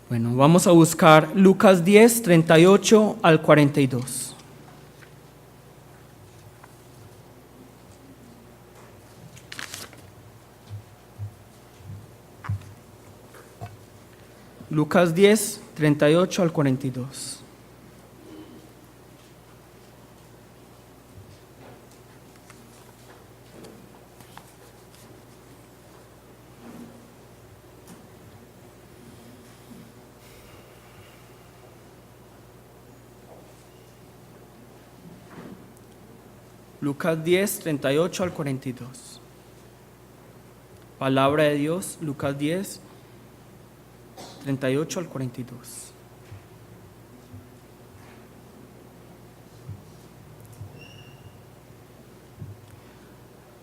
Bueno, vamos a buscar Lucas 10, 38 al 42. Lucas 10, 38 al 42. Lucas 10, 38 al 42. Palabra de Dios, Lucas 10, 38 al 42.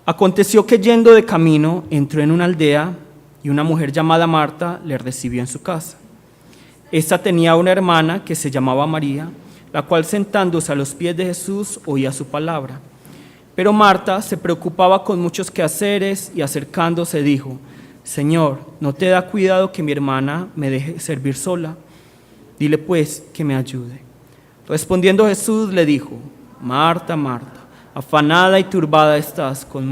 Aconteció que yendo de camino entró en una aldea y una mujer llamada Marta le recibió en su casa. Esta tenía una hermana que se llamaba María, la cual sentándose a los pies de Jesús oía su palabra. Pero Marta se preocupaba con muchos quehaceres y acercándose dijo: Señor, ¿no te da cuidado que mi hermana me deje servir sola? Dile pues que me ayude. Respondiendo Jesús le dijo: Marta, Marta, afanada y turbada estás con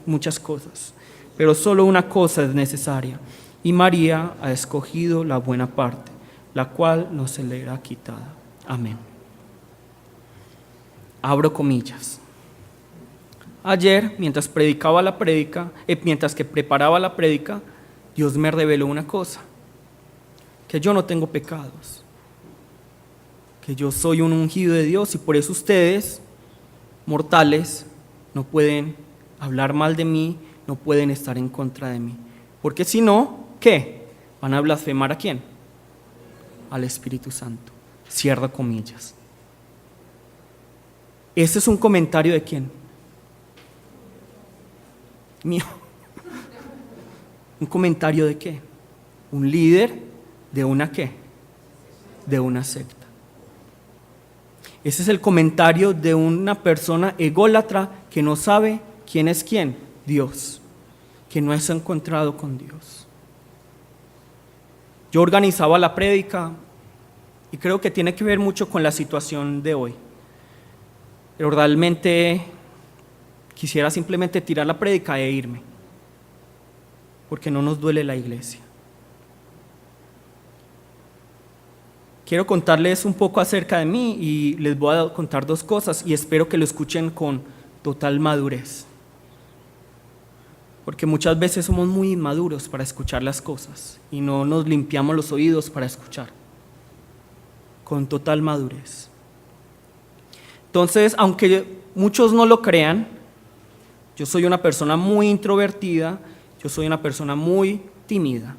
muchas cosas, pero solo una cosa es necesaria, y María ha escogido la buena parte, la cual no se le será quitada. Amén. Abro comillas. Ayer, mientras que preparaba la prédica, Dios me reveló una cosa: que yo no tengo pecados, que yo soy un ungido de Dios, y por eso ustedes, mortales, no pueden hablar mal de mí, no pueden estar en contra de mí, porque si no, ¿qué? ¿Van a blasfemar a quién? Al Espíritu Santo. Cierro comillas. ¿Ese es un comentario de quién? Mío. ¿Un comentario de qué? Un líder de una qué? De una secta. Ese es el comentario de una persona ególatra que no sabe quién es quién, Dios, que no se ha encontrado con Dios. Yo organizaba la prédica y creo que tiene que ver mucho con la situación de hoy, pero realmente quisiera simplemente tirar la prédica e irme, porque no nos duele la iglesia. Quiero contarles un poco acerca de mí y les voy a contar dos cosas y espero que lo escuchen con total madurez, porque muchas veces somos muy inmaduros para escuchar las cosas y no nos limpiamos los oídos para escuchar con total madurez. Entonces, aunque muchos no lo crean, yo soy una persona muy introvertida, yo soy una persona muy tímida.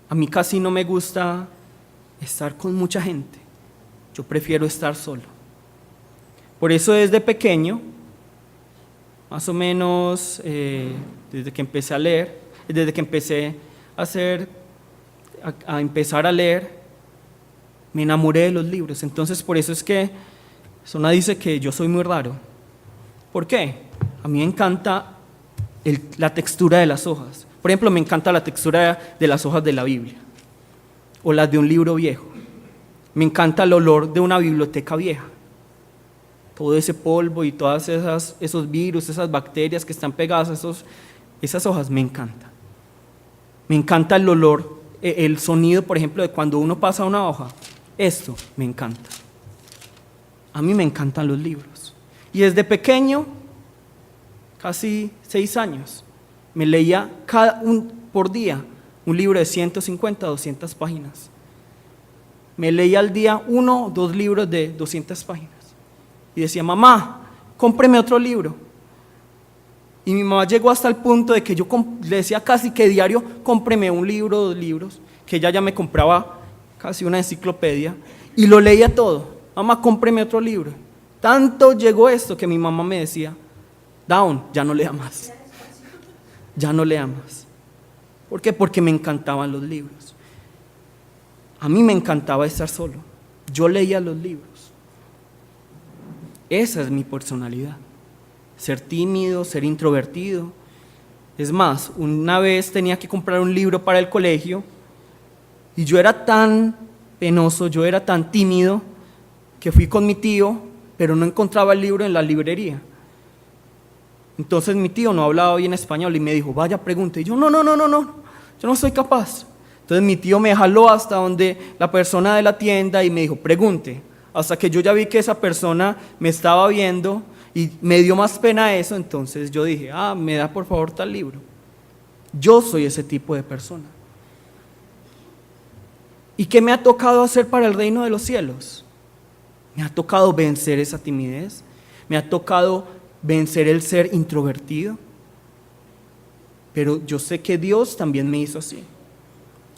A mí casi no me gusta estar con mucha gente, yo prefiero estar solo. Por eso desde pequeño, más o menos desde que empecé a leer, desde que empecé a empezar a leer, me enamoré de los libros. Entonces por eso es que Sona dice que yo soy muy raro. ¿Por qué? A mí me encanta la textura de las hojas. Por ejemplo, me encanta la textura de las hojas de la Biblia o las de un libro viejo. Me encanta el olor de una biblioteca vieja. Todo ese polvo y todos esos virus, esas bacterias que están pegadas a esas hojas, me encanta. Me encanta el olor, el sonido, por ejemplo, de cuando uno pasa una hoja. Esto me encanta. A mí me encantan los libros. Y desde pequeño, casi 6 años, me leía por día un libro de 150, 200 páginas. Me leía al día 1 o 2 libros de 200 páginas. Y decía: mamá, cómpreme otro libro. Y mi mamá llegó hasta el punto de que yo le decía casi que diario: cómpreme un libro, 2 libros, que ella ya me compraba casi una enciclopedia, y lo leía todo. Mamá, cómpreme otro libro. Tanto llegó esto que mi mamá me decía: Down, ya no lea más. Ya no lea más. ¿Por qué? Porque me encantaban los libros. A mí me encantaba estar solo. Yo leía los libros. Esa es mi personalidad. Ser tímido, ser introvertido. Es más, una vez tenía que comprar un libro para el colegio Y yo era tan penoso, yo era tan tímido, que fui con mi tío, pero no encontraba el libro en la librería. Entonces mi tío no hablaba bien español y me dijo, vaya, pregunte. Y yo, no, yo no soy capaz. Entonces mi tío me jaló hasta donde la persona de la tienda y me dijo, pregunte. Hasta que yo ya vi que esa persona me estaba viendo y me dio más pena eso, entonces yo dije, me da por favor tal libro. Yo soy ese tipo de persona. ¿Y qué me ha tocado hacer para el reino de los cielos? Me ha tocado vencer esa timidez, me ha tocado vencer el ser introvertido, pero yo sé que Dios también me hizo así.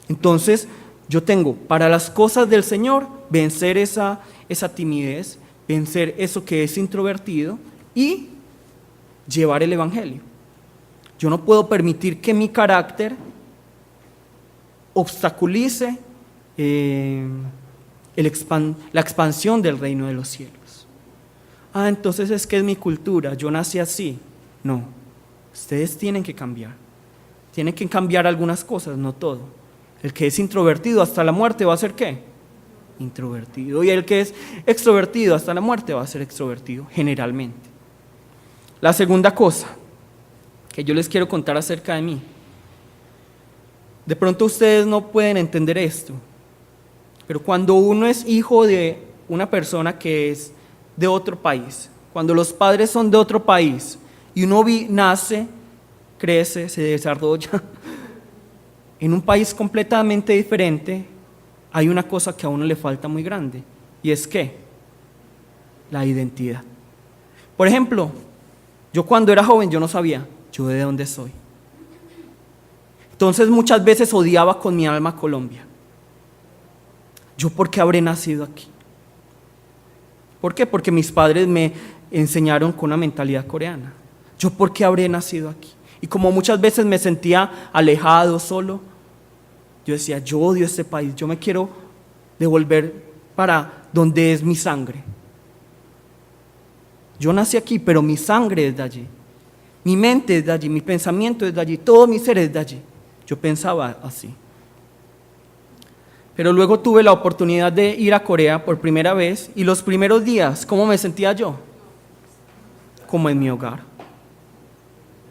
Entonces yo tengo para las cosas del Señor vencer esa timidez, vencer eso que es introvertido y llevar el evangelio. Yo no puedo permitir que mi carácter obstaculice la expansión del reino de los cielos. Entonces es que es mi cultura, yo nací así. No, ustedes tienen que cambiar. Tienen que cambiar algunas cosas, no todo. El que es introvertido hasta la muerte va a ser ¿qué? Introvertido. Y el que es extrovertido hasta la muerte va a ser extrovertido, generalmente. La segunda cosa que yo les quiero contar acerca de mí. De pronto ustedes no pueden entender esto, pero cuando uno es hijo de una persona que es de otro país, cuando los padres son de otro país y uno nace, crece, se desarrolla en un país completamente diferente, hay una cosa que a uno le falta muy grande, y es ¿qué? La identidad. Por ejemplo, yo cuando era joven yo no sabía yo de dónde soy. Entonces muchas veces odiaba con mi alma Colombia. ¿Yo por qué habré nacido aquí? ¿Por qué? Porque mis padres me enseñaron con una mentalidad coreana. ¿Yo por qué habré nacido aquí? Y como muchas veces me sentía alejado, solo, yo decía, yo odio este país, yo me quiero devolver para donde es mi sangre. Yo nací aquí, pero mi sangre es de allí. Mi mente es de allí, mi pensamiento es de allí, todo mi ser es de allí. Yo pensaba así. Pero luego tuve la oportunidad de ir a Corea por primera vez y los primeros días, ¿cómo me sentía yo? Como en mi hogar.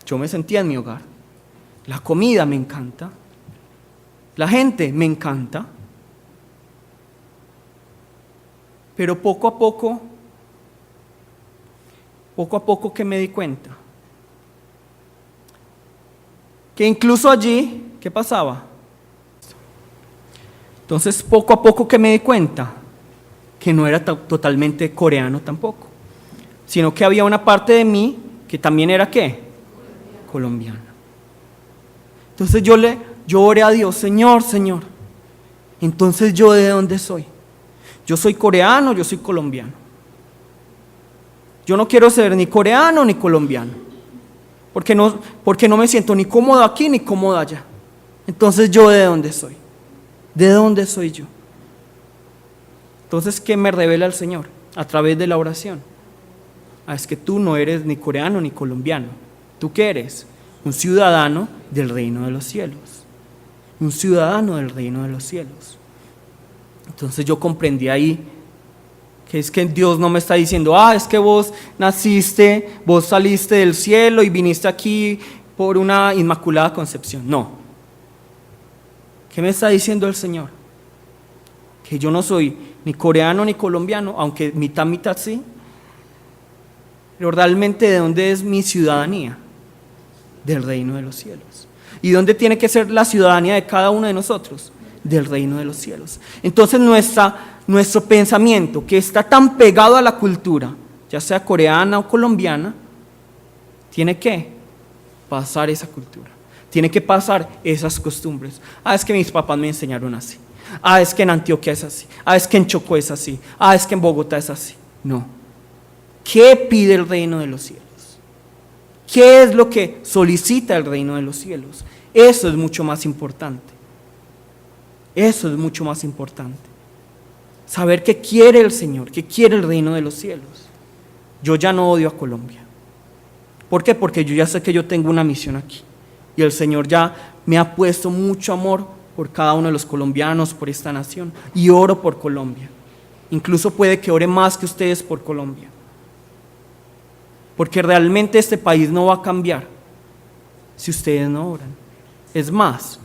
Yo me sentía en mi hogar. La comida me encanta. La gente me encanta. Pero poco a poco que me di cuenta, que incluso allí, ¿qué pasaba? Entonces poco a poco que me di cuenta que no era totalmente coreano tampoco, sino que había una parte de mí que también era ¿qué? Colombiana. Entonces yo oré a Dios, Señor, entonces ¿yo de dónde soy? Yo soy coreano, yo soy colombiano. Yo no quiero ser ni coreano ni colombiano, porque no me siento ni cómodo aquí ni cómodo allá. Entonces ¿yo de dónde soy? ¿De dónde soy yo? Entonces, ¿qué me revela el Señor? A través de la oración. Es que tú no eres ni coreano ni colombiano. ¿Tú qué eres? Un ciudadano del reino de los cielos. Un ciudadano del reino de los cielos. Entonces yo comprendí ahí que es que Dios no me está diciendo, es que vos naciste, vos saliste del cielo y viniste aquí por una inmaculada concepción. No. ¿Qué me está diciendo el Señor? Que yo no soy ni coreano ni colombiano, aunque mitad sí, pero realmente ¿de dónde es mi ciudadanía? Del reino de los cielos. ¿Y dónde tiene que ser la ciudadanía de cada uno de nosotros? Del reino de los cielos. Entonces nuestro pensamiento, que está tan pegado a la cultura, ya sea coreana o colombiana, tiene que pasar esa cultura. Tiene que pasar esas costumbres. Es que mis papás me enseñaron así. Es que en Antioquia es así. Es que en Chocó es así. Es que en Bogotá es así. No. ¿Qué pide el reino de los cielos? ¿Qué es lo que solicita el reino de los cielos? Eso es mucho más importante. Eso es mucho más importante. Saber qué quiere el Señor, qué quiere el reino de los cielos. Yo ya no odio a Colombia. ¿Por qué? Porque yo ya sé que yo tengo una misión aquí. Y el Señor ya me ha puesto mucho amor por cada uno de los colombianos, por esta nación, y oro por Colombia. Incluso puede que ore más que ustedes por Colombia, porque realmente este país no va a cambiar si ustedes no oran. Es más,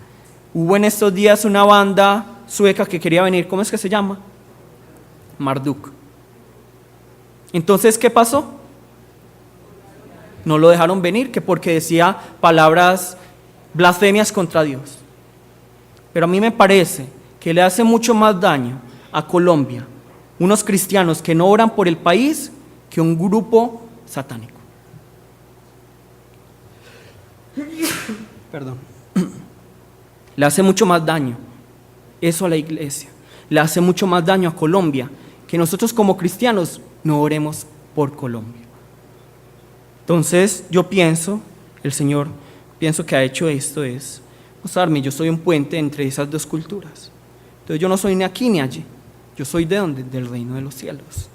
hubo en estos días una banda sueca que quería venir, ¿cómo es que se llama? Marduk. Entonces, ¿qué pasó? No lo dejaron venir, que porque decía palabras blasfemias contra Dios. Pero a mí me parece que le hace mucho más daño a Colombia unos cristianos que no oran por el país que un grupo satánico. Perdón. Le hace mucho más daño eso a la iglesia. Le hace mucho más daño a Colombia que nosotros como cristianos no oremos por Colombia. Entonces yo pienso, el Señor pienso que ha hecho esto es mostrarme, yo soy un puente entre esas dos culturas. Entonces yo no soy ni aquí ni allí, yo soy de ¿dónde? Del reino de los cielos.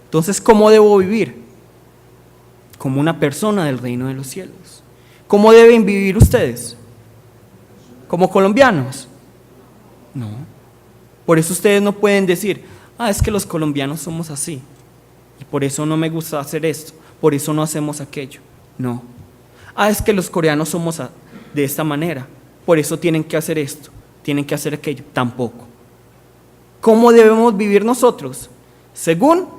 Entonces, ¿cómo debo vivir? Como una persona del reino de los cielos. ¿Cómo deben vivir ustedes? ¿Como colombianos? No. Por eso ustedes no pueden decir, es que los colombianos somos así, y por eso no me gusta hacer esto, por eso no hacemos aquello. No. Es que los coreanos somos de esta manera, por eso tienen que hacer esto, tienen que hacer aquello. Tampoco. ¿Cómo debemos vivir nosotros? Según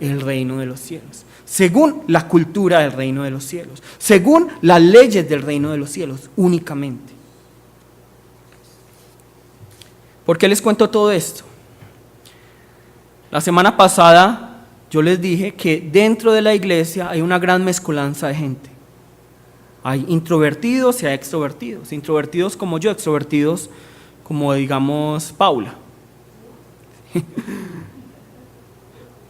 el reino de los cielos, según la cultura del reino de los cielos, según las leyes del reino de los cielos, únicamente. ¿Por qué les cuento todo esto? La semana pasada yo les dije que dentro de la iglesia hay una gran mezcolanza de gente. Hay introvertidos y hay extrovertidos. Introvertidos como yo, extrovertidos como digamos Paula.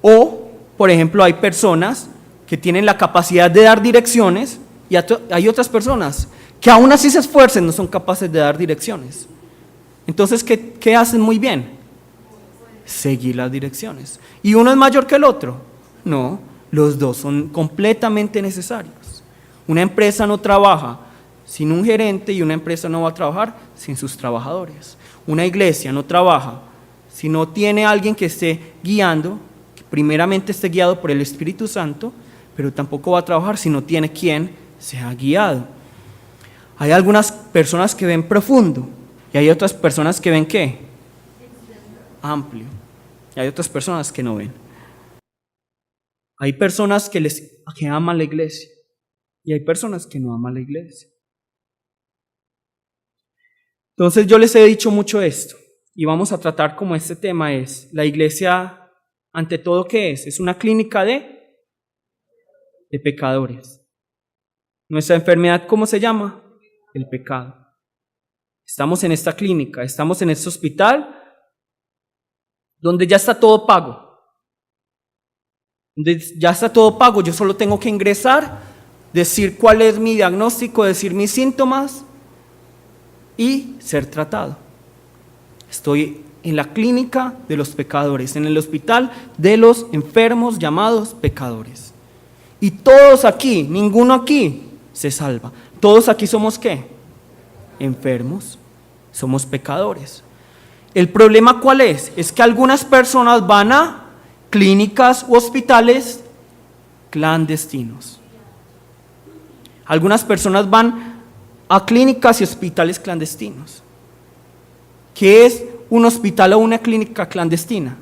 O, por ejemplo, hay personas que tienen la capacidad de dar direcciones y hay otras personas que aún así se esfuercen, no son capaces de dar direcciones. Entonces, ¿qué hacen muy bien? Seguir las direcciones. ¿Y uno es mayor que el otro? No, los dos son completamente necesarios. Una empresa no trabaja sin un gerente y una empresa no va a trabajar sin sus trabajadores. Una iglesia no trabaja si no tiene alguien que esté guiando, que primeramente esté guiado por el Espíritu Santo, pero tampoco va a trabajar si no tiene quien sea guiado. Hay algunas personas que ven profundo y hay otras personas que ven ¿qué? Amplio. Y hay otras personas que no ven. Hay personas que aman la iglesia y hay personas que no aman la iglesia. Entonces yo les he dicho mucho esto y vamos a tratar como este tema es, la iglesia ante todo ¿qué es? Es una clínica de pecadores. Nuestra enfermedad ¿cómo se llama? El pecado. Estamos en esta clínica, estamos en este hospital donde ya está todo pago. Donde ya está todo pago, yo solo tengo que ingresar, decir cuál es mi diagnóstico, decir mis síntomas y ser tratado. Estoy en la clínica de los pecadores, en el hospital de los enfermos llamados pecadores. Y todos aquí, ninguno aquí se salva. Todos aquí somos ¿qué? Enfermos, somos pecadores. El problema ¿cuál es? Es que algunas personas van a clínicas u hospitales clandestinos. Algunas personas van a clínicas y hospitales clandestinos. ¿Qué es un hospital o una clínica clandestina?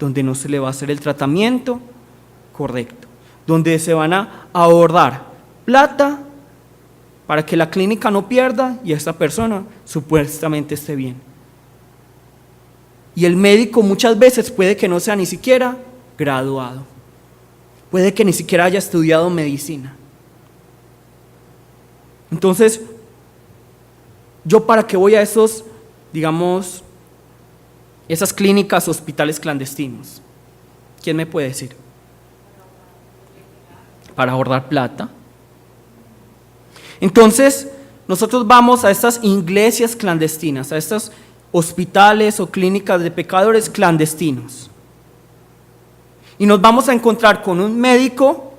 Donde no se le va a hacer el tratamiento correcto, donde se van a ahorrar plata para que la clínica no pierda y esta persona supuestamente esté bien. Y el médico muchas veces puede que no sea ni siquiera graduado, puede que ni siquiera haya estudiado medicina. Entonces, ¿yo para qué voy a esos, digamos, esas clínicas, hospitales clandestinos? ¿Quién me puede decir? Para ahorrar plata. Entonces, nosotros vamos a estas iglesias clandestinas, a estos hospitales o clínicas de pecadores clandestinos. Y nos vamos a encontrar con un médico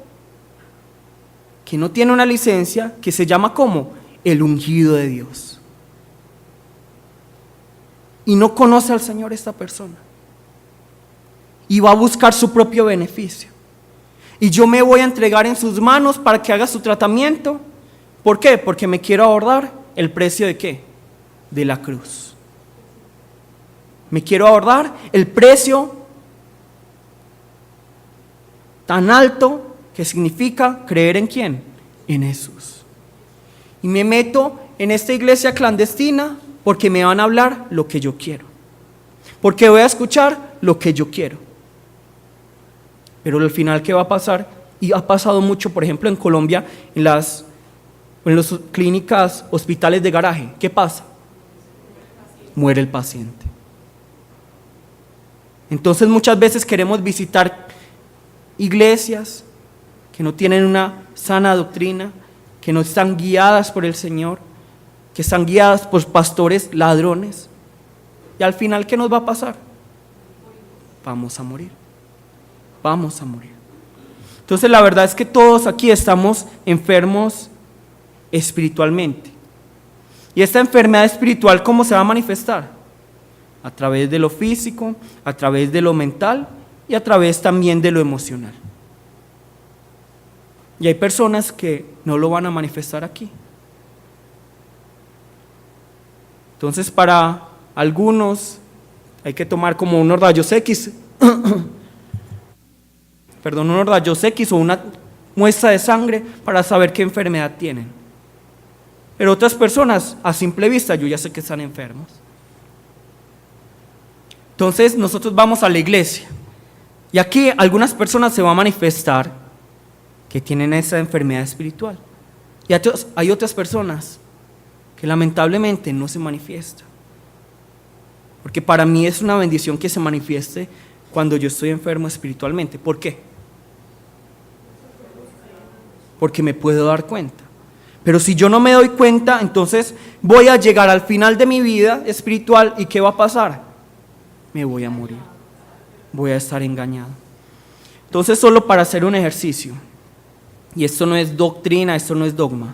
que no tiene una licencia, que se llama ¿cómo? El ungido de Dios. y no conoce al Señor esta persona. Y va a buscar su propio beneficio. Y yo me voy a entregar en sus manos para que haga su tratamiento. ¿Por qué? Porque me quiero ahorrar el precio de ¿qué? De la cruz. Me quiero ahorrar el precio tan alto que significa creer en ¿quién? En Jesús. Y me meto en esta iglesia clandestina porque me van a hablar lo que yo quiero. Porque voy a escuchar lo que yo quiero. Pero al final, ¿qué va a pasar? Y ha pasado mucho, por ejemplo, en Colombia, en las clínicas, hospitales de garaje. ¿Qué pasa? Muere el paciente. Entonces muchas veces queremos visitar iglesias que no tienen una sana doctrina, que no están guiadas por el Señor, que están guiadas por pastores ladrones. Y al final, ¿qué nos va a pasar? Vamos a morir. Vamos a morir. Entonces la verdad es que todos aquí estamos enfermos espiritualmente. ¿Y esta enfermedad espiritual cómo se va a manifestar? A través de lo físico, a través de lo mental y a través también de lo emocional. Y hay personas que no lo van a manifestar aquí. Entonces para algunos hay que tomar como unos rayos X, unos rayos X o una muestra de sangre para saber qué enfermedad tienen. Pero otras personas, a simple vista, yo ya sé que están enfermos. Entonces nosotros vamos a la iglesia y aquí algunas personas se van a manifestar que tienen esa enfermedad espiritual. Y hay otras personas que lamentablemente no se manifiestan. Porque para mí es una bendición que se manifieste cuando yo estoy enfermo espiritualmente. ¿Por qué? Porque me puedo dar cuenta. Pero si yo no me doy cuenta, entonces voy a llegar al final de mi vida espiritual y ¿qué va a pasar? Me voy a morir. Voy a estar engañado. Entonces, solo para hacer un ejercicio, y esto no es doctrina, esto no es dogma,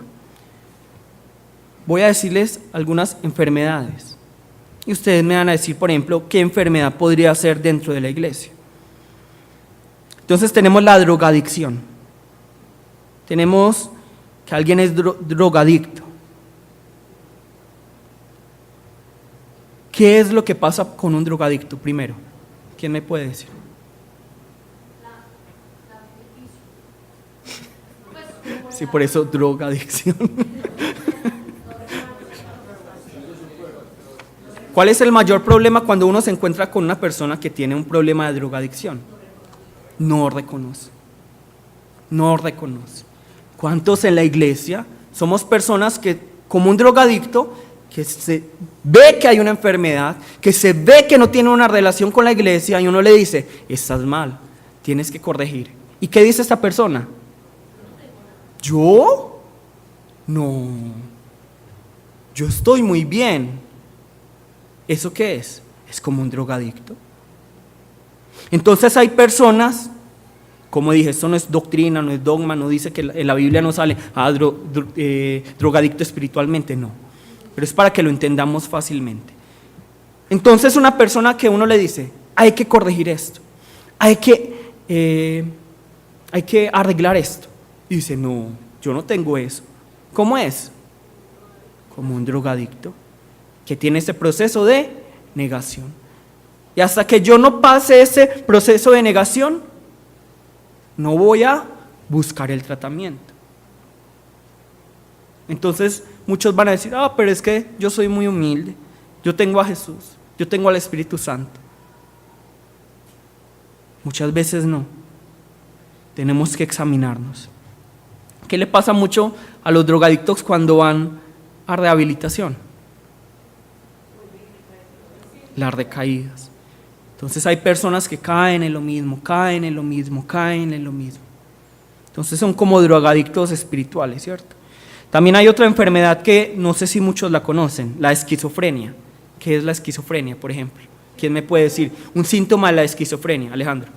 voy a decirles algunas enfermedades. Y ustedes me van a decir, por ejemplo, qué enfermedad podría ser dentro de la iglesia. Entonces tenemos la drogadicción. Tenemos que alguien es drogadicto. ¿Qué es lo que pasa con un drogadicto primero? ¿Quién me puede decir? Sí, por eso drogadicción. ¿Cuál es el mayor problema cuando uno se encuentra con una persona que tiene un problema de drogadicción? No reconoce. No reconoce. ¿Cuántos en la iglesia somos personas que, como un drogadicto, que se ve que hay una enfermedad, que se ve que no tiene una relación con la iglesia y uno le dice, estás mal, tienes que corregir? ¿Y qué dice esta persona? ¿Yo? No, yo estoy muy bien. ¿Eso qué es? Es como un drogadicto. Entonces hay personas, como dije, esto no es doctrina, no es dogma, no dice que en la Biblia no sale drogadicto espiritualmente, no. Pero es para que lo entendamos fácilmente. Entonces una persona que uno le dice, hay que corregir esto, hay que arreglar esto. Y dice, no, yo no tengo eso. ¿Cómo es? Como un drogadicto que tiene ese proceso de negación. Y hasta que yo no pase ese proceso de negación, no voy a buscar el tratamiento. Entonces muchos van a decir, pero es que yo soy muy humilde, yo tengo a Jesús, yo tengo al Espíritu Santo. Muchas veces no. Tenemos que examinarnos. ¿Qué le pasa mucho a los drogadictos cuando van a rehabilitación? Las recaídas. Entonces hay personas que caen en lo mismo, caen en lo mismo, caen en lo mismo. Entonces son como drogadictos espirituales, ¿cierto? También hay otra enfermedad que no sé si muchos la conocen, la esquizofrenia. ¿Qué es la esquizofrenia, por ejemplo? ¿Quién me puede decir un síntoma de la esquizofrenia? Alejandro.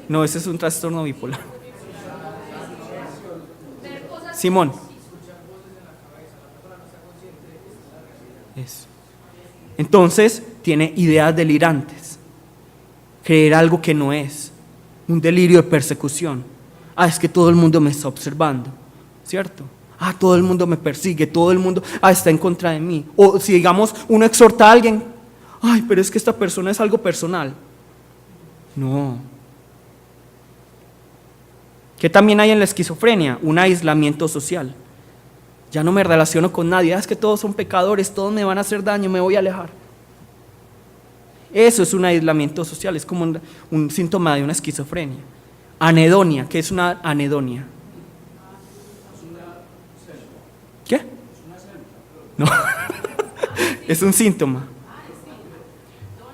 No, ese es un trastorno bipolar. Simón. Eso. Entonces tiene ideas delirantes, creer algo que no es, un delirio de persecución. Es que todo el mundo me está observando, ¿cierto? Todo el mundo me persigue, todo el mundo está en contra de mí. O si digamos uno exhorta a alguien, pero es que esta persona es algo personal. No. ¿Qué también hay en la esquizofrenia? Un aislamiento social. Ya no me relaciono con nadie, es que todos son pecadores, todos me van a hacer daño, me voy a alejar. Eso es un aislamiento social, es como un síntoma de una esquizofrenia. Anedonia, ¿qué es una anedonia? ¿Qué? No, es un síntoma.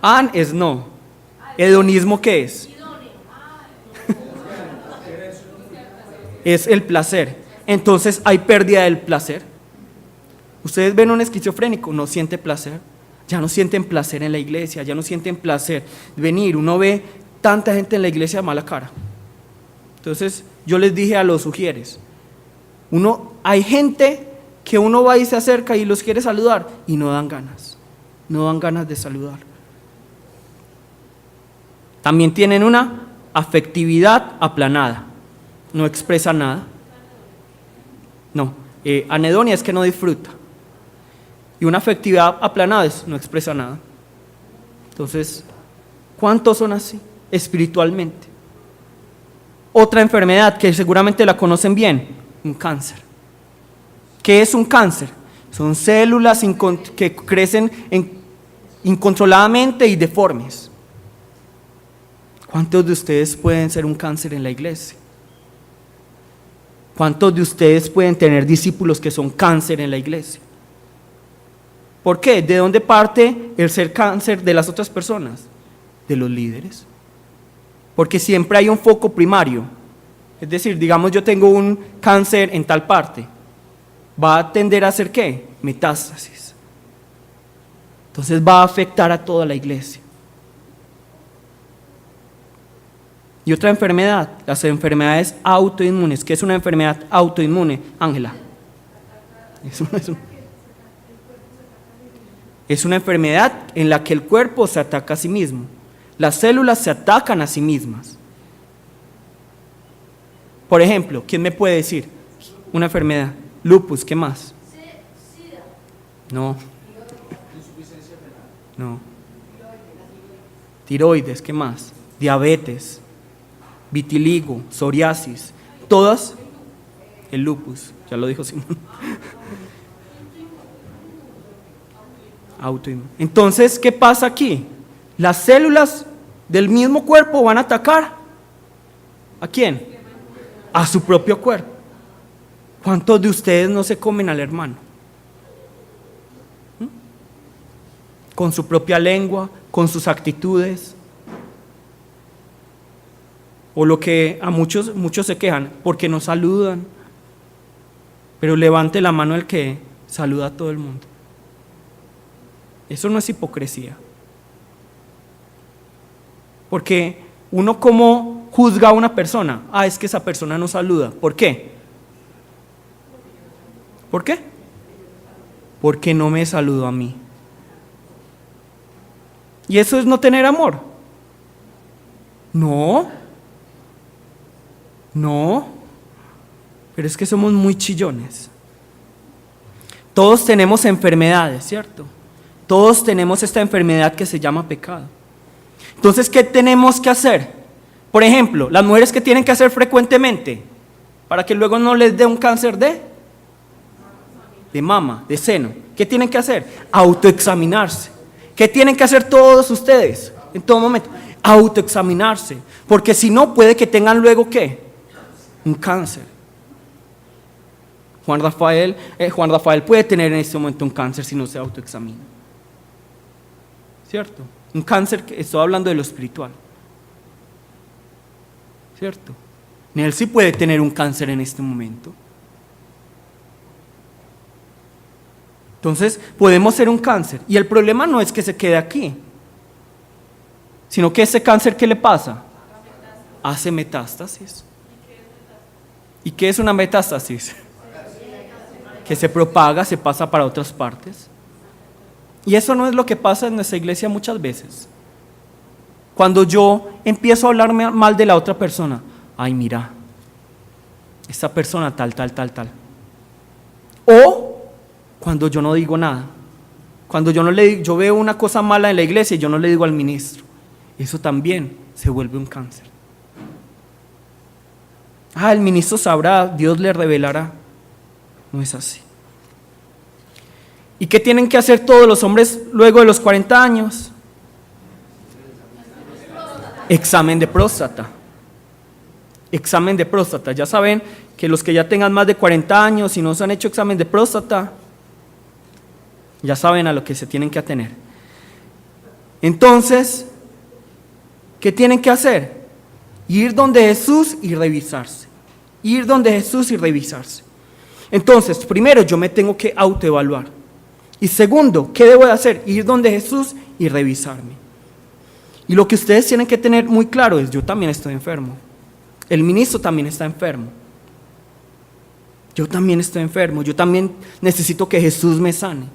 An es no. Hedonismo, ¿qué es? Es el placer. Entonces hay pérdida del placer. Ustedes ven a un esquizofrénico, no siente placer. Ya no sienten placer en la iglesia, ya no sienten placer venir. Uno ve tanta gente en la iglesia de mala cara. Entonces yo les dije a los sugieres, hay gente que uno va y se acerca y los quiere saludar y no dan ganas de saludar. También tienen una afectividad aplanada, no expresa nada. No, anedonia es que no disfruta. Y una afectividad aplanada no expresa nada. Entonces, ¿cuántos son así espiritualmente? Otra enfermedad que seguramente la conocen bien, un cáncer. ¿Qué es un cáncer? Son células que crecen incontroladamente y deformes. ¿Cuántos de ustedes pueden ser un cáncer en la iglesia? ¿Cuántos de ustedes pueden tener discípulos que son cáncer en la iglesia? ¿Por qué? ¿De dónde parte el ser cáncer de las otras personas? De los líderes. Porque siempre hay un foco primario. Es decir, digamos yo tengo un cáncer en tal parte. ¿Va a tender a ser qué? Metástasis. Entonces va a afectar a toda la iglesia. Y otra enfermedad, las enfermedades autoinmunes. ¿Qué es una enfermedad autoinmune, Ángela? Es una enfermedad en la que el cuerpo se ataca a sí mismo. Las células se atacan a sí mismas. Por ejemplo, ¿quién me puede decir? Una enfermedad. Lupus, ¿qué más? No. No. Tiroides, ¿qué más? Diabetes, vitiligo, psoriasis, todas. El lupus, ya lo dijo Simón. Autoinmune. Entonces, ¿qué pasa aquí? Las células del mismo cuerpo van a atacar ¿a quién? A su propio cuerpo. ¿Cuántos de ustedes no se comen al hermano? Con su propia lengua, con sus actitudes. O lo que a muchos se quejan, porque no saludan. Pero levante la mano el que saluda a todo el mundo. Eso no es hipocresía. Porque uno como juzga a una persona, es que esa persona no saluda. ¿Por qué? ¿Por qué? Porque no me saludó a mí. ¿Y eso es no tener amor? No, pero es que somos muy chillones. Todos tenemos enfermedades, ¿cierto? Todos tenemos esta enfermedad que se llama pecado. Entonces, ¿qué tenemos que hacer? Por ejemplo, las mujeres que tienen que hacer frecuentemente para que luego no les dé un cáncer de mama, de seno. ¿Qué tienen que hacer? Autoexaminarse. ¿Qué tienen que hacer todos ustedes en todo momento? Autoexaminarse. Porque si no, puede que tengan luego ¿qué? Un cáncer. Juan Rafael puede tener en este momento un cáncer si no se autoexamina. ¿Cierto? Un cáncer, estoy hablando de lo espiritual. ¿Cierto? Él sí puede tener un cáncer en este momento. Entonces, podemos ser un cáncer. Y el problema no es que se quede aquí, sino que ese cáncer, ¿qué le pasa? Hace metástasis. ¿Y qué es una metástasis? Que se propaga, se pasa para otras partes. Y eso no es lo que pasa en nuestra iglesia muchas veces. Cuando yo empiezo a hablar mal de la otra persona, ay, mira, esta persona tal. O cuando yo no digo nada, cuando yo veo una cosa mala en la iglesia y yo no le digo al ministro, eso también se vuelve un cáncer. El ministro sabrá, Dios le revelará. No es así. ¿Y qué tienen que hacer todos los hombres luego de los 40 años? Examen de próstata. Examen de próstata. Ya saben que los que ya tengan más de 40 años y no se han hecho examen de próstata, ya saben a lo que se tienen que atener. Entonces, ¿qué tienen que hacer? Ir donde Jesús y revisarse. Ir donde Jesús y revisarse. Entonces, primero yo me tengo que autoevaluar. Y segundo, ¿qué debo de hacer? Ir donde Jesús y revisarme. Y lo que ustedes tienen que tener muy claro es, yo también estoy enfermo. El ministro también está enfermo. Yo también estoy enfermo. Yo también necesito que Jesús me sane.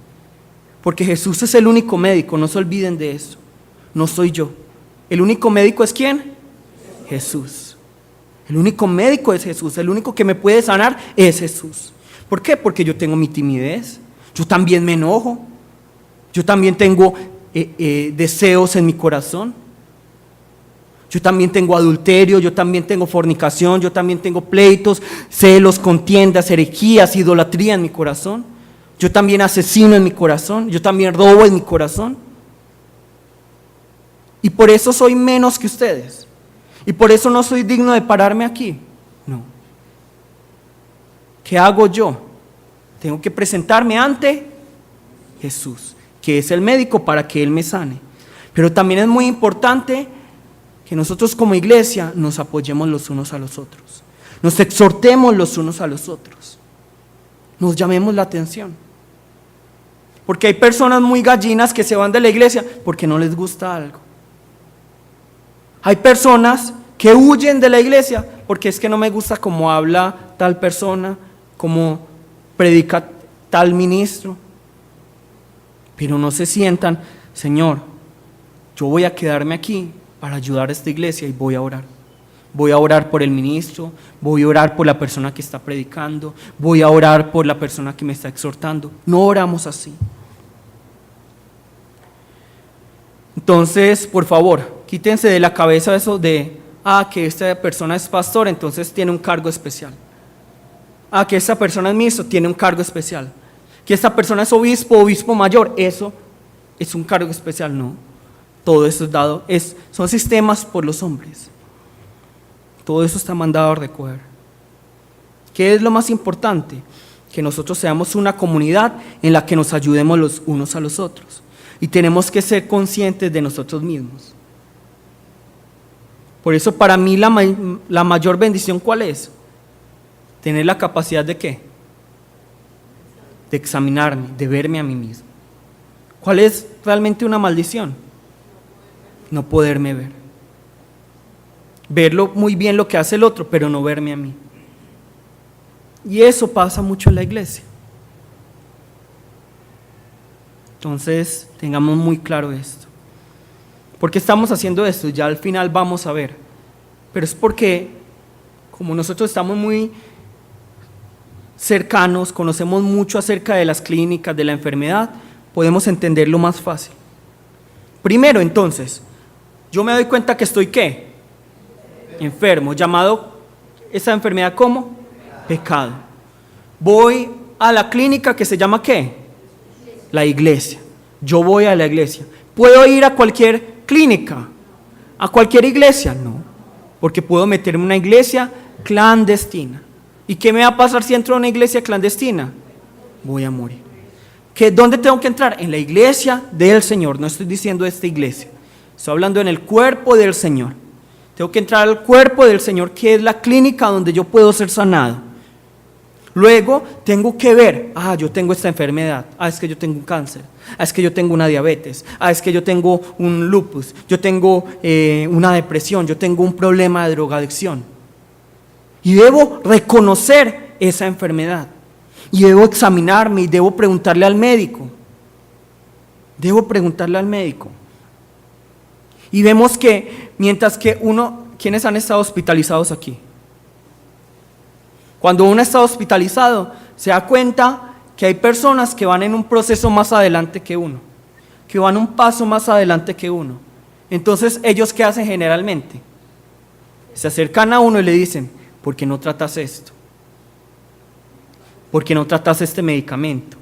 Porque Jesús es el único médico, no se olviden de eso. No soy yo. El único médico es ¿quién? Jesús. El único médico es Jesús. El único que me puede sanar es Jesús. ¿Por qué? Porque yo tengo mi timidez. Yo también me enojo. Yo también tengo deseos en mi corazón. Yo también tengo adulterio, yo también tengo fornicación, yo también tengo pleitos, celos, contiendas, herejías, idolatría en mi corazón. Yo también asesino en mi corazón, yo también robo en mi corazón. Y por eso soy menos que ustedes. Y por eso no soy digno de pararme aquí. No. ¿Qué hago yo? Tengo que presentarme ante Jesús, que es el médico para que Él me sane. Pero también es muy importante que nosotros como iglesia nos apoyemos los unos a los otros. Nos exhortemos los unos a los otros. Nos llamemos la atención. Porque hay personas muy gallinas que se van de la iglesia porque no les gusta algo. Hay personas que huyen de la iglesia porque es que no me gusta cómo habla tal persona, cómo predica tal ministro. Pero no se sientan, Señor, yo voy a quedarme aquí para ayudar a esta iglesia y voy a orar. Voy a orar por el ministro, voy a orar por la persona que está predicando, voy a orar por la persona que me está exhortando. No oramos así. Entonces, por favor, quítense de la cabeza eso de, que esta persona es pastor, entonces tiene un cargo especial. Que esta persona es ministro, tiene un cargo especial. Que esta persona es obispo mayor, eso es un cargo especial, no. Todo eso es dado, son sistemas por los hombres. Todo eso está mandado a recoger. ¿Qué es lo más importante? Que nosotros seamos una comunidad en la que nos ayudemos los unos a los otros. Y tenemos que ser conscientes de nosotros mismos. Por eso para mí la mayor bendición, ¿cuál es? Tener la capacidad de ¿qué? De examinarme, de verme a mí mismo. ¿Cuál es realmente una maldición? No poderme ver. Verlo muy bien lo que hace el otro, pero no verme a mí. Y eso pasa mucho en la iglesia. Entonces, tengamos muy claro esto. ¿Por qué estamos haciendo esto? Ya al final vamos a ver. Pero es porque, como nosotros estamos muy cercanos, conocemos mucho acerca de las clínicas, de la enfermedad, podemos entenderlo más fácil. Primero, entonces, yo me doy cuenta que estoy ¿qué? Enfermo, llamado esa enfermedad ¿cómo? Pecado. Voy a la clínica que se llama ¿qué? La iglesia. Yo voy a la iglesia. ¿Puedo ir a cualquier clínica? ¿A cualquier iglesia? No, porque puedo meterme en una iglesia clandestina. ¿Y qué me va a pasar si entro a una iglesia clandestina? Voy a morir. ¿Dónde tengo que entrar? En la iglesia del Señor. No estoy diciendo esta iglesia. Estoy hablando en el cuerpo del Señor. Tengo que entrar al cuerpo del Señor, que es la clínica donde yo puedo ser sanado. Luego tengo que ver, yo tengo esta enfermedad, es que yo tengo un cáncer, es que yo tengo una diabetes, es que yo tengo un lupus, yo tengo una depresión, yo tengo un problema de drogadicción. Y debo reconocer esa enfermedad. Y debo examinarme y debo preguntarle al médico. Debo preguntarle al médico. Y vemos que mientras que ¿quiénes han estado hospitalizados aquí? Cuando uno está hospitalizado, se da cuenta que hay personas que van en un proceso más adelante que uno, que van un paso más adelante que uno. Entonces, ¿ellos qué hacen generalmente? Se acercan a uno y le dicen, ¿por qué no tratas esto? ¿Por qué no tratas este medicamento?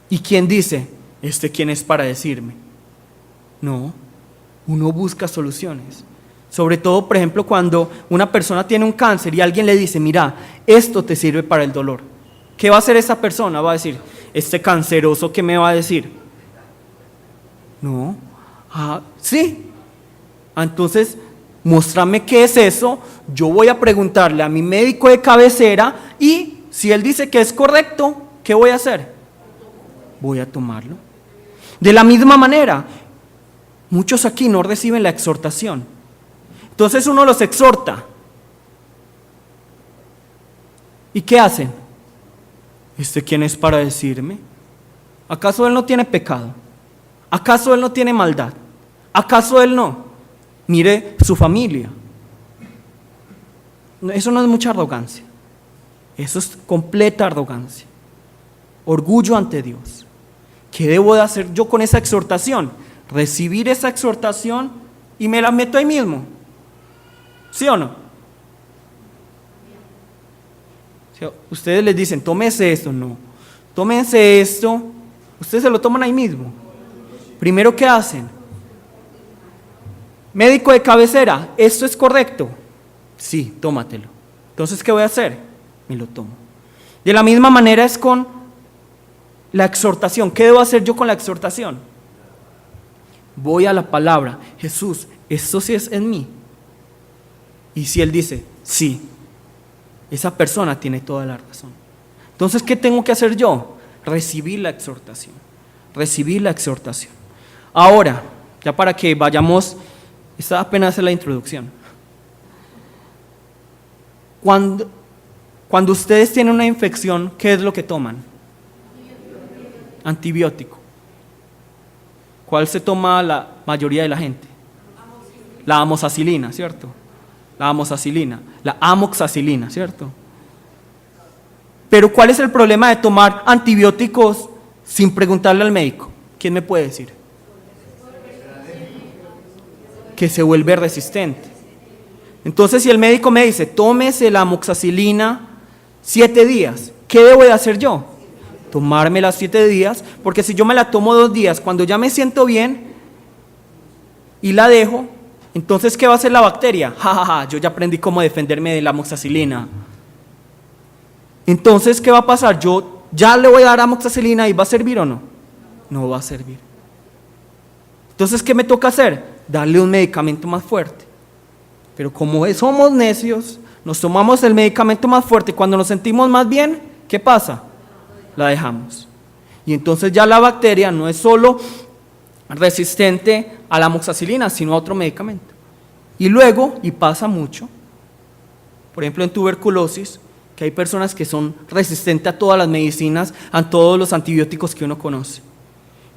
¿Y quién dice? ¿Quién es para decirme? No, uno busca soluciones. Sobre todo, por ejemplo, cuando una persona tiene un cáncer y alguien le dice, mira, esto te sirve para el dolor. ¿Qué va a hacer esa persona? Va a decir, este canceroso, ¿qué me va a decir? No, sí. Entonces, muéstrame qué es eso, yo voy a preguntarle a mi médico de cabecera y si él dice que es correcto, ¿qué voy a hacer? Voy a tomarlo. De la misma manera, muchos aquí no reciben la exhortación. Entonces uno los exhorta. ¿Y qué hacen? ¿Quién es para decirme? ¿Acaso él no tiene pecado? ¿Acaso él no tiene maldad? ¿Acaso él no? Mire su familia. Eso no es mucha arrogancia. Eso es completa arrogancia. Orgullo ante Dios. ¿Qué debo de hacer yo con esa exhortación? Recibir esa exhortación y me la meto ahí mismo. ¿Sí o no? Ustedes les dicen, tómese esto. No, tómense esto. Ustedes se lo toman ahí mismo. Primero, ¿qué hacen? Médico de cabecera, ¿esto es correcto? Sí, tómatelo. Entonces, ¿qué voy a hacer? Me lo tomo. De la misma manera es con la exhortación. ¿Qué debo hacer yo con la exhortación? Voy a la palabra. Jesús, ¿esto sí es en mí? Y si Él dice, sí, esa persona tiene toda la razón. Entonces, ¿qué tengo que hacer yo? Recibir la exhortación. Recibir la exhortación. Ahora, ya para que vayamos, esta apenas es la introducción. Cuando ustedes tienen una infección, ¿qué es lo que toman? Antibiótico. ¿Cuál se toma la mayoría de la gente? La amoxicilina, ¿cierto? La amoxicilina, ¿cierto? Pero ¿cuál es el problema de tomar antibióticos sin preguntarle al médico? ¿Quién me puede decir? Que se vuelve resistente. Entonces, si el médico me dice, tómese la amoxicilina 7 días, ¿qué debo de hacer yo? Tomarme las 7 días, porque si yo me la tomo 2 días, cuando ya me siento bien y la dejo, entonces, ¿qué va a hacer la bacteria? Yo ya aprendí cómo defenderme de la amoxicilina. Entonces, ¿qué va a pasar? Yo ya le voy a dar amoxicilina y ¿va a servir o no? No va a servir. Entonces, ¿qué me toca hacer? Darle un medicamento más fuerte. Pero como somos necios, nos tomamos el medicamento más fuerte. Cuando nos sentimos más bien, ¿qué pasa? La dejamos. Y entonces ya la bacteria no es solo resistente a la amoxicilina, sino a otro medicamento. Y luego, y pasa mucho, por ejemplo en tuberculosis, que hay personas que son resistentes a todas las medicinas, a todos los antibióticos que uno conoce.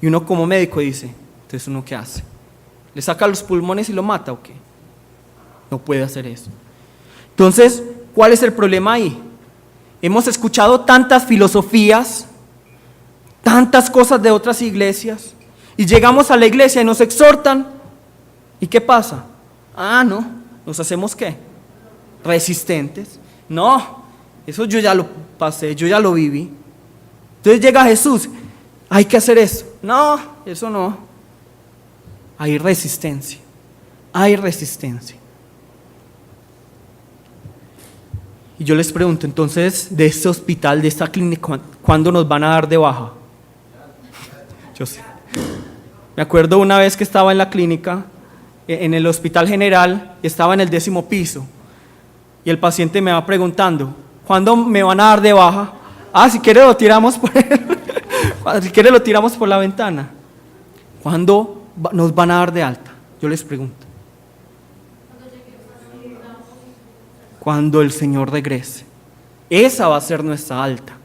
Y uno como médico dice, entonces ¿uno qué hace? ¿Le saca los pulmones y lo mata o qué? No puede hacer eso. Entonces, ¿cuál es el problema ahí? Hemos escuchado tantas filosofías, tantas cosas de otras iglesias, y llegamos a la iglesia y nos exhortan, ¿y qué pasa? No, ¿nos hacemos qué? Resistentes. No, eso yo ya lo pasé, yo ya lo viví. Entonces llega Jesús, hay que hacer eso. No, eso no. Hay resistencia, hay resistencia. Y yo les pregunto, entonces, de este hospital, de esta clínica, ¿cuándo nos van a dar de baja? Yo sé. Me acuerdo una vez que estaba en la clínica, en el hospital general, estaba en el 10º piso, y el paciente me va preguntando, ¿cuándo me van a dar de baja? Si quiere lo tiramos si quiere lo tiramos por la ventana. ¿Cuándo nos van a dar de alta? Yo les pregunto. Cuando el Señor regrese. Esa va a ser nuestra alta.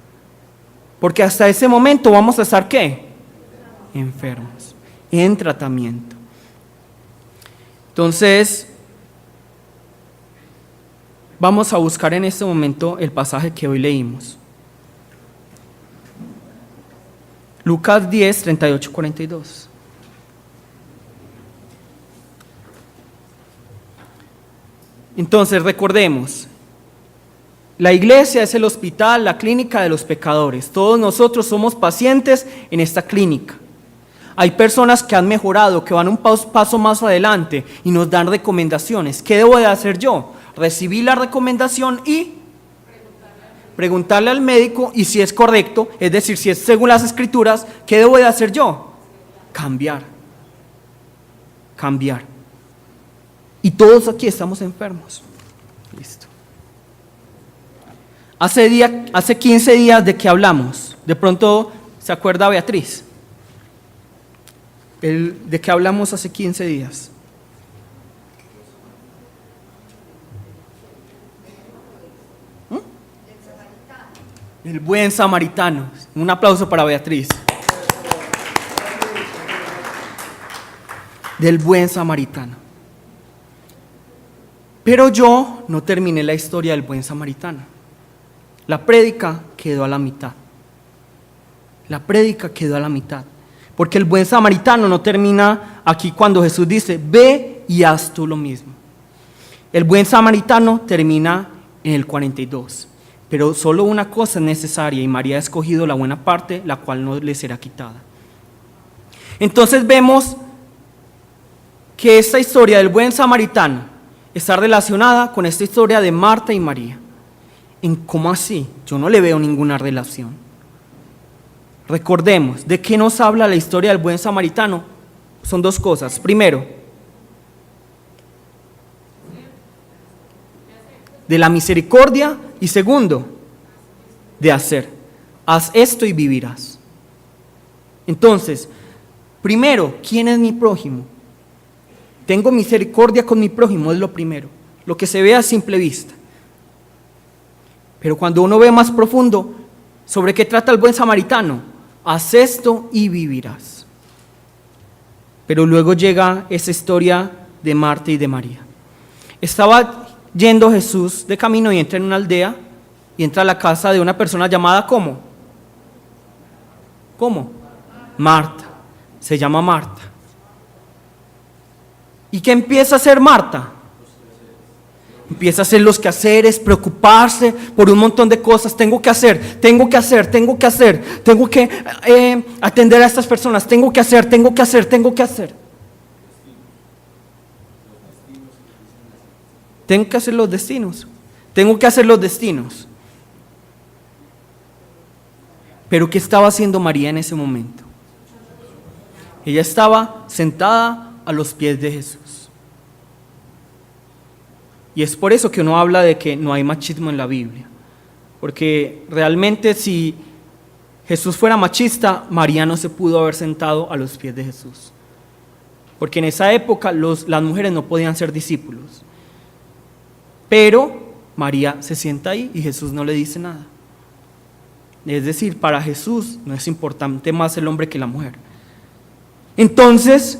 Porque hasta ese momento vamos a estar ¿qué? enfermos, en tratamiento. Entonces, vamos a buscar en este momento el pasaje que hoy leímos. Lucas 10, 38, 42. Entonces, recordemos, la iglesia es el hospital, la clínica de los pecadores. Todos nosotros somos pacientes en esta clínica. Hay personas que han mejorado, que van un paso más adelante y nos dan recomendaciones. ¿Qué debo de hacer yo? Recibir la recomendación y preguntarle al médico, y si es correcto, es decir, si es según las escrituras, ¿qué debo de hacer yo? Cambiar. Y todos aquí estamos enfermos. Listo. Hace 15 días de que hablamos. De pronto se acuerda Beatriz. ¿De qué hablamos hace 15 días? El buen samaritano. Un aplauso para Beatriz. Del buen samaritano. Pero yo no terminé la historia del buen samaritano. La prédica quedó a la mitad. Porque el buen samaritano no termina aquí cuando Jesús dice, ve y haz tú lo mismo. El buen samaritano termina en el 42. Pero solo una cosa es necesaria, y María ha escogido la buena parte, la cual no le será quitada. Entonces vemos que esta historia del buen samaritano está relacionada con esta historia de Marta y María. ¿Cómo así? Yo no le veo ninguna relación. Recordemos, ¿de qué nos habla la historia del buen samaritano? Son dos cosas. Primero, de la misericordia, y segundo, de hacer. Haz esto y vivirás. Entonces, primero, ¿quién es mi prójimo? Tengo misericordia con mi prójimo, es lo primero, lo que se ve a simple vista. Pero cuando uno ve más profundo, ¿sobre qué trata el buen samaritano? Haz esto y vivirás. Pero luego llega esa historia de Marta y de María. Estaba yendo Jesús de camino y entra en una aldea y entra a la casa de una persona llamada ¿cómo? Marta. Se llama Marta. ¿Y qué empieza a hacer Marta? Empieza a hacer los quehaceres, preocuparse por un montón de cosas. Tengo que atender a estas personas, tengo que hacer. Tengo que hacer los destinos. Pero ¿qué estaba haciendo María en ese momento? Ella estaba sentada a los pies de Jesús. Y es por eso que uno habla de que no hay machismo en la Biblia. Porque realmente si Jesús fuera machista, María no se pudo haber sentado a los pies de Jesús. Porque en esa época las mujeres no podían ser discípulos. Pero María se sienta ahí y Jesús no le dice nada. Es decir, para Jesús no es importante más el hombre que la mujer. Entonces,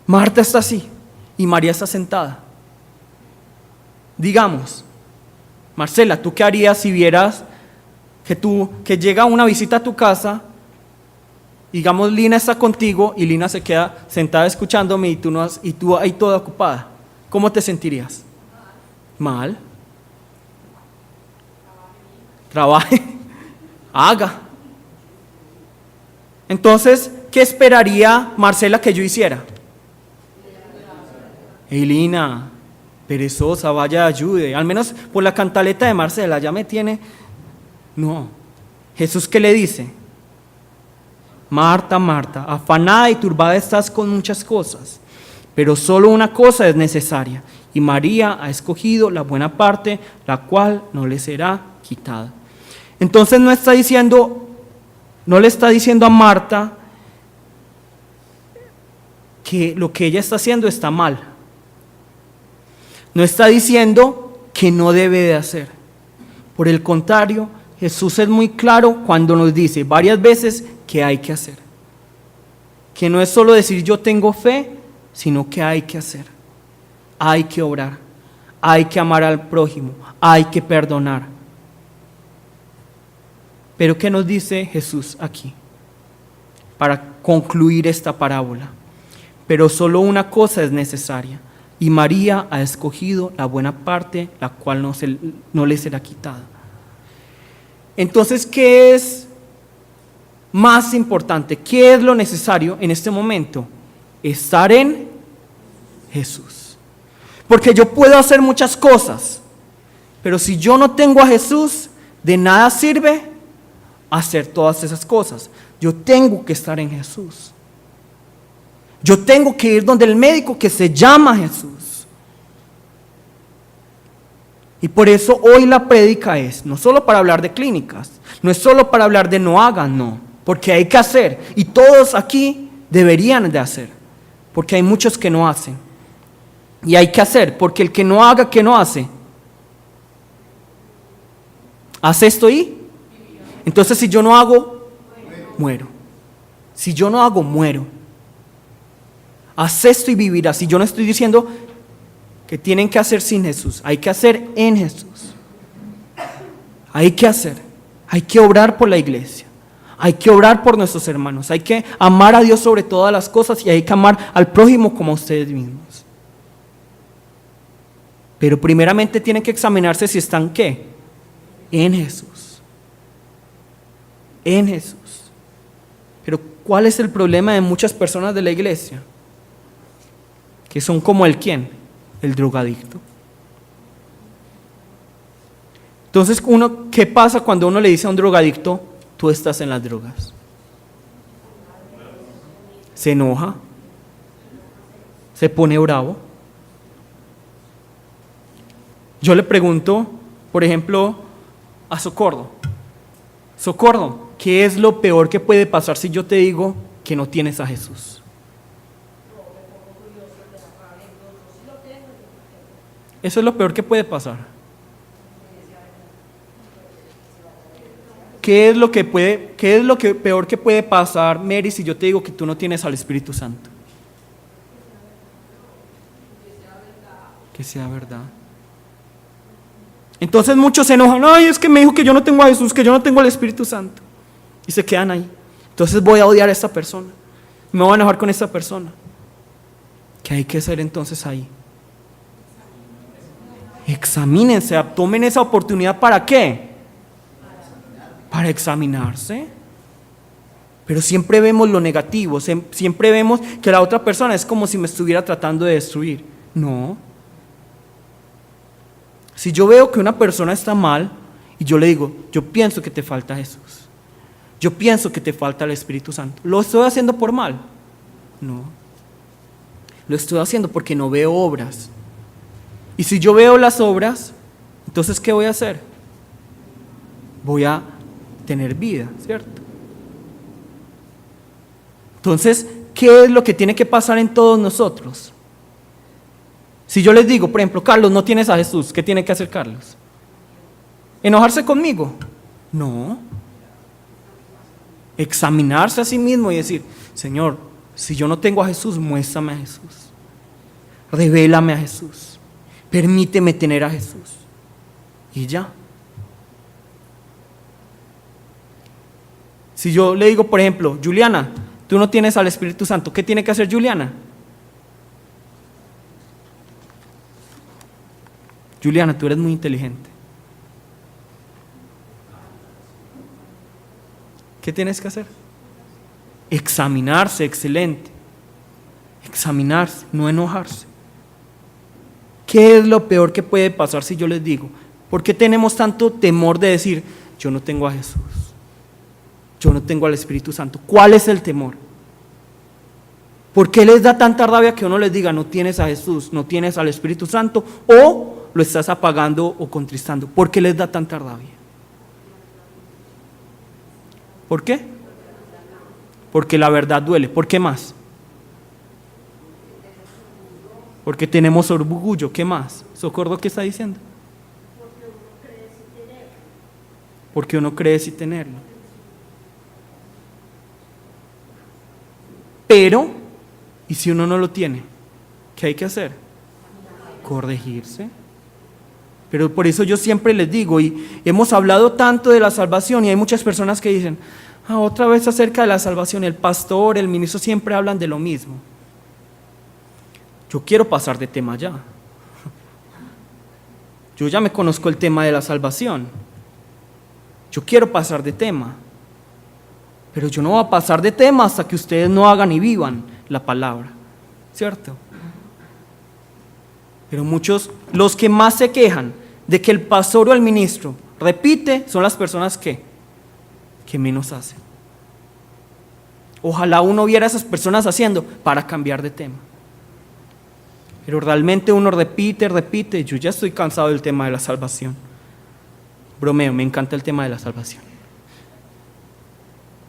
Marta está así y María está sentada. Digamos, Marcela, ¿tú qué harías si vieras que llega una visita a tu casa? Digamos, Lina está contigo y Lina se queda sentada escuchándome y tú ahí toda ocupada. ¿Cómo te sentirías? Mal. Trabaje. Haga. Entonces, ¿qué esperaría Marcela que yo hiciera? Lina, perezosa, vaya, ayude. Al menos por la cantaleta de Marcela, ya me tiene. No. Jesús, ¿qué le dice? Marta, Marta, afanada y turbada estás con muchas cosas, pero solo una cosa es necesaria, y María ha escogido la buena parte, la cual no le será quitada. Entonces no le está diciendo a Marta que lo que ella está haciendo está mal. No está diciendo que no debe de hacer. Por el contrario, Jesús es muy claro cuando nos dice varias veces que hay que hacer. que no es solo decir yo tengo fe, sino que hay que hacer, hay que obrar, hay que amar al prójimo, hay que perdonar. Pero ¿qué nos dice Jesús aquí para concluir esta parábola? Pero solo una cosa es necesaria, y María ha escogido la buena parte, la cual no le será quitada. Entonces, ¿qué es más importante? ¿Qué es lo necesario en este momento? Estar en Jesús. Porque yo puedo hacer muchas cosas, pero si yo no tengo a Jesús, de nada sirve hacer todas esas cosas. Yo tengo que estar en Jesús. Yo tengo que ir donde el médico que se llama Jesús. Y por eso hoy la prédica es no solo para hablar de clínicas, no es solo para hablar de no hagan, no, porque hay que hacer, y todos aquí deberían de hacer, porque hay muchos que no hacen, y hay que hacer, porque el que no haga, ¿qué no hace? ¿Hace esto y? Entonces si yo no hago, muero. Si yo no hago, muero. Haz esto y vivirás. Si yo no estoy diciendo que tienen que hacer sin Jesús, hay que hacer en Jesús. Hay que hacer, hay que obrar por la iglesia, hay que obrar por nuestros hermanos, hay que amar a Dios sobre todas las cosas y hay que amar al prójimo como a ustedes mismos. Pero primeramente tienen que examinarse si están ¿qué? En Jesús. En Jesús. Pero ¿cuál es el problema de muchas personas de la iglesia? Que son como el ¿quién? El drogadicto. Entonces, ¿qué pasa cuando uno le dice a un drogadicto, tú estás en las drogas? Se enoja, se pone bravo. Yo le pregunto, por ejemplo, a Socorro, Socorro, ¿qué es lo peor que puede pasar si yo te digo que no tienes a Jesús? Eso es lo peor que puede pasar. ¿Qué es lo peor que puede pasar, Mary, si yo te digo que tú no tienes al Espíritu Santo? Que sea verdad. Entonces muchos se enojan, ay, es que me dijo que yo no tengo a Jesús, que yo no tengo al Espíritu Santo. Y se quedan ahí. Entonces voy a odiar a esta persona. Me voy a enojar con esta persona. ¿Qué hay que hacer entonces ahí? Examínense, tomen esa oportunidad. ¿Para qué? Para examinarse. Pero siempre vemos lo negativo, siempre vemos que la otra persona es como si me estuviera tratando de destruir. No. Si yo veo que una persona está mal y yo le digo, yo pienso que te falta Jesús, yo pienso que te falta el Espíritu Santo, ¿lo estoy haciendo por mal? No. Lo estoy haciendo porque no veo obras. Y si yo veo las obras, entonces ¿qué voy a hacer? Voy a tener vida, ¿cierto? Entonces, ¿qué es lo que tiene que pasar en todos nosotros? Si yo les digo, por ejemplo, Carlos, no tienes a Jesús, ¿qué tiene que hacer Carlos? ¿Enojarse conmigo? No. Examinarse a sí mismo y decir, Señor, si yo no tengo a Jesús, muéstrame a Jesús. Revélame a Jesús. Permíteme tener a Jesús. Y ya. Si yo le digo, por ejemplo, Juliana, tú no tienes al Espíritu Santo, ¿qué tiene que hacer Juliana? Juliana, tú eres muy inteligente. ¿Qué tienes que hacer? Examinarse, excelente. Examinarse, no enojarse. ¿Qué es lo peor que puede pasar si yo les digo? ¿Por qué tenemos tanto temor de decir, yo no tengo a Jesús? Yo no tengo al Espíritu Santo. ¿Cuál es el temor? ¿Por qué les da tanta rabia que uno les diga, no tienes a Jesús, no tienes al Espíritu Santo, o lo estás apagando o contristando? ¿Por qué les da tanta rabia? ¿Por qué? Porque la verdad duele. ¿Por qué más? Porque tenemos orgullo. ¿Qué más? ¿Socorro qué está diciendo? Porque uno cree sin tenerlo. Pero, ¿y si uno no lo tiene? ¿Qué hay que hacer? Corregirse. Pero por eso yo siempre les digo, y hemos hablado tanto de la salvación, y hay muchas personas que dicen, otra vez acerca de la salvación, el pastor, el ministro siempre hablan de lo mismo. Yo quiero pasar de tema ya. Yo ya me conozco el tema de la salvación. Yo quiero pasar de tema. Pero yo no voy a pasar de tema hasta que ustedes no hagan y vivan la palabra. ¿Cierto? Pero muchos, los que más se quejan de que el pastor o el ministro repite, son las personas que menos hacen. Ojalá uno viera a esas personas haciendo para cambiar de tema. Pero realmente uno repite, yo ya estoy cansado del tema de la salvación. Bromeo, me encanta el tema de la salvación.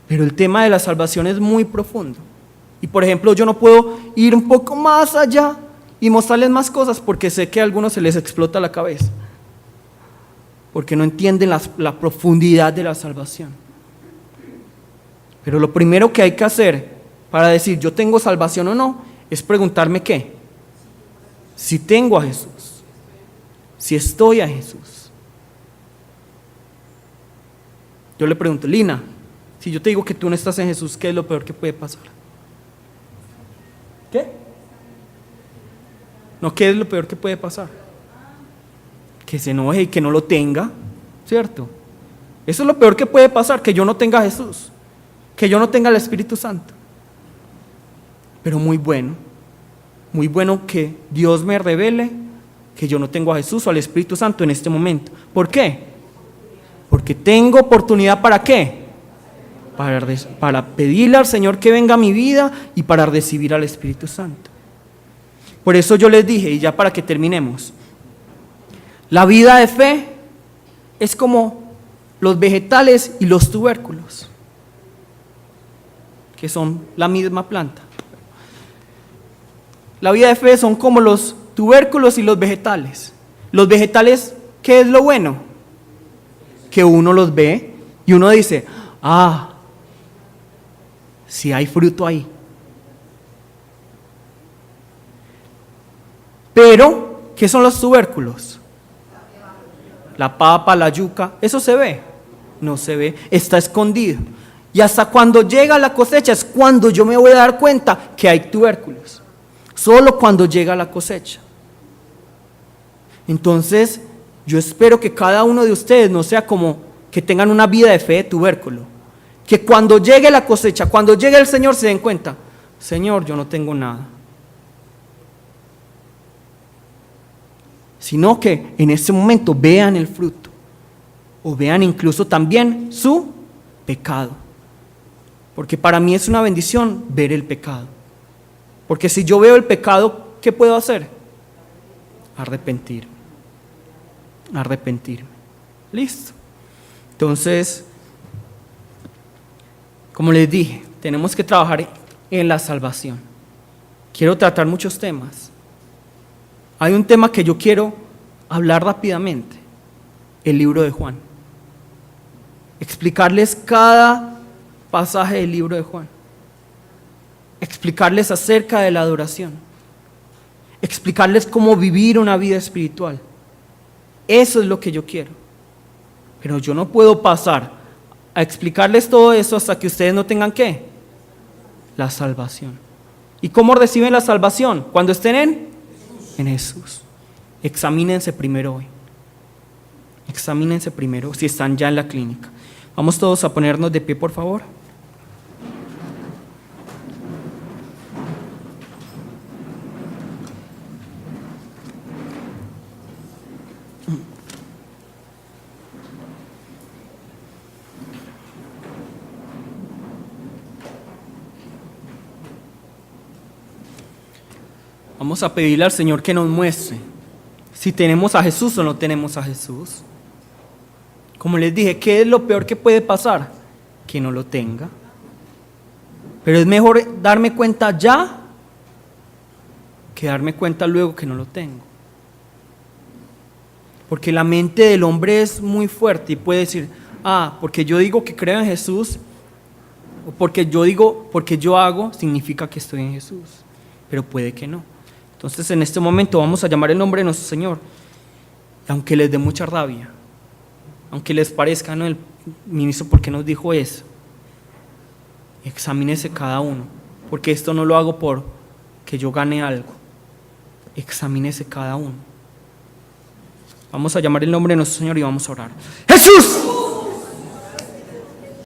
Pero el tema de la salvación es muy profundo. Y por ejemplo, yo no puedo ir un poco más allá y mostrarles más cosas porque sé que a algunos se les explota la cabeza. Porque no entienden la profundidad de la salvación. Pero lo primero que hay que hacer para decir yo tengo salvación o no, es preguntarme ¿qué? Si tengo a Jesús, si estoy a Jesús. Yo le pregunto, Lina, si yo te digo que tú no estás en Jesús, ¿qué es lo peor que puede pasar? ¿Qué? No, ¿qué es lo peor que puede pasar? Que se enoje y que no lo tenga, ¿cierto? Eso es lo peor que puede pasar, que yo no tenga a Jesús, que yo no tenga el Espíritu Santo. Pero muy bueno que Dios me revele que yo no tengo a Jesús o al Espíritu Santo en este momento. ¿Por qué? Porque tengo oportunidad ¿para qué? Para pedirle al Señor que venga a mi vida y para recibir al Espíritu Santo. Por eso yo les dije, y ya para que terminemos, la vida de fe es como los vegetales y los tubérculos, que son la misma planta. La vida de fe son como los tubérculos y los vegetales. Los vegetales, ¿qué es lo bueno? Que uno los ve y uno dice, si hay fruto ahí. Pero, ¿qué son los tubérculos? La papa, la yuca, ¿eso se ve? No se ve, está escondido. Y hasta cuando llega la cosecha es cuando yo me voy a dar cuenta que hay tubérculos. Solo cuando llega la cosecha. Entonces, yo espero que cada uno de ustedes no sea como que tengan una vida de fe de tubérculo. Que cuando llegue la cosecha, cuando llegue el Señor se den cuenta, Señor, yo no tengo nada. Sino que en ese momento vean el fruto. O vean incluso también su pecado. Porque para mí es una bendición ver el pecado. Porque si yo veo el pecado, ¿qué puedo hacer? Arrepentirme. Listo. Entonces, como les dije, tenemos que trabajar en la salvación. Quiero tratar muchos temas. Hay un tema que yo quiero hablar rápidamente, el libro de Juan. Explicarles cada pasaje del libro de Juan. Explicarles acerca de la adoración. Explicarles cómo vivir una vida espiritual. Eso es lo que yo quiero. Pero yo no puedo pasar a explicarles todo eso hasta que ustedes no tengan ¿qué? La salvación. ¿Y cómo reciben la salvación? Cuando estén en Jesús. Examínense primero hoy. Examínense primero si están ya en la clínica. Vamos todos a ponernos de pie, por favor. Vamos a pedirle al Señor que nos muestre si tenemos a Jesús o no tenemos a Jesús. Como les dije, ¿qué es lo peor que puede pasar? Que no lo tenga. Pero es mejor darme cuenta ya que darme cuenta luego que no lo tengo. Porque la mente del hombre es muy fuerte y puede decir, porque yo digo que creo en Jesús O porque yo digo, porque yo hago, significa que estoy en Jesús. Pero puede que no. Entonces en este momento vamos a llamar el nombre de nuestro Señor. Y aunque les dé mucha rabia, aunque les parezca, no, el ministro, ¿por qué nos dijo eso? Examínese cada uno, porque esto no lo hago por que yo gane algo. Examínese cada uno. Vamos a llamar el nombre de nuestro Señor y vamos a orar. ¡Jesús!